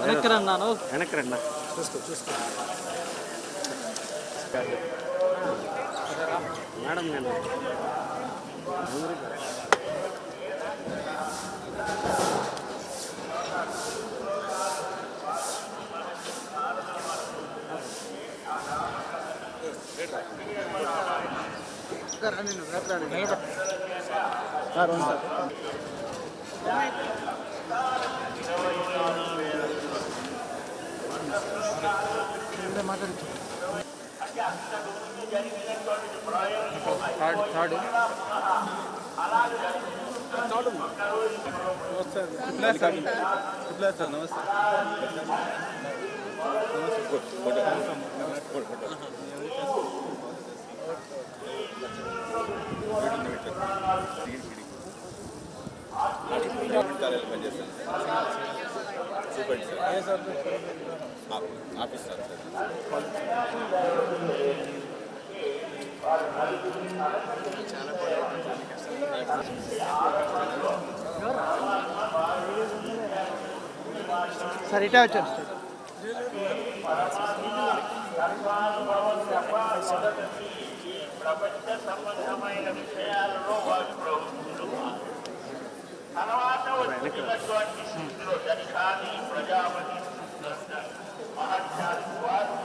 వెనక్కిరన్నాను వెనక్కిరన్నా చూసుకో మేడం నేను office sir sir ఇటే వచ్చారు ప్రపంచ సంబంధమైన విషయాలలో వారు తర్వాత వచ్చినటువంటి స్థితిలో దక్షాది ప్రజాపతి మహత్యాలు వారు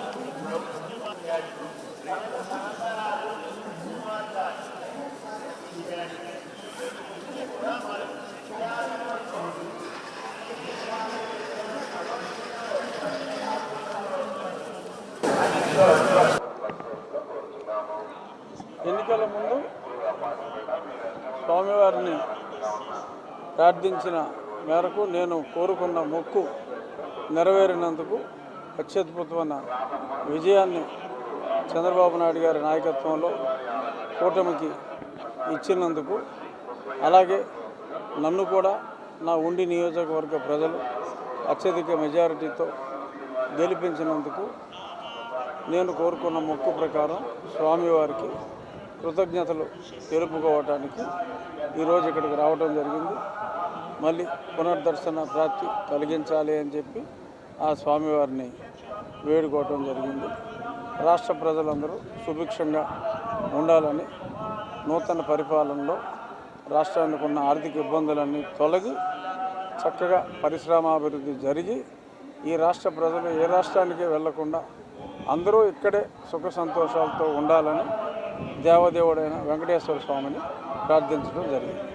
ఎన్నికల ముందు స్వామివారిని ప్రార్థించిన మేరకు నేను కోరుకున్న మొక్కు నెరవేరినందుకు అత్యద్భుతమైన విజయాన్ని చంద్రబాబు నాయుడు గారి నాయకత్వంలో కూటమికి ఇచ్చినందుకు, అలాగే నన్ను కూడా నా ఉండి నియోజకవర్గ ప్రజలు అత్యధిక మెజారిటీతో గెలిపించినందుకు నేను కోరుకున్న మొక్కు ప్రకారం స్వామివారికి కృతజ్ఞతలు తెలుపుకోవటానికి ఈరోజు ఇక్కడికి రావడం జరిగింది. మళ్ళీ పునర్దర్శన ప్రాప్తి కలిగించాలి అని చెప్పి ఆ స్వామివారిని వేడుకోవటం జరిగింది. రాష్ట్ర ప్రజలందరూ సుభిక్షంగా ఉండాలని, నూతన పరిపాలనలో రాష్ట్రానికి ఉన్న ఆర్థిక ఇబ్బందులన్నీ తొలగి చక్కగా పరిశ్రమాభివృద్ధి జరిగి ఈ రాష్ట్ర ప్రజలు ఏ రాష్ట్రానికి వెళ్లకుండా అందరూ ఇక్కడే సుఖ సంతోషాలతో ఉండాలని దేవదేవుడైన వెంకటేశ్వర స్వామిని ప్రార్థించడం జరిగింది.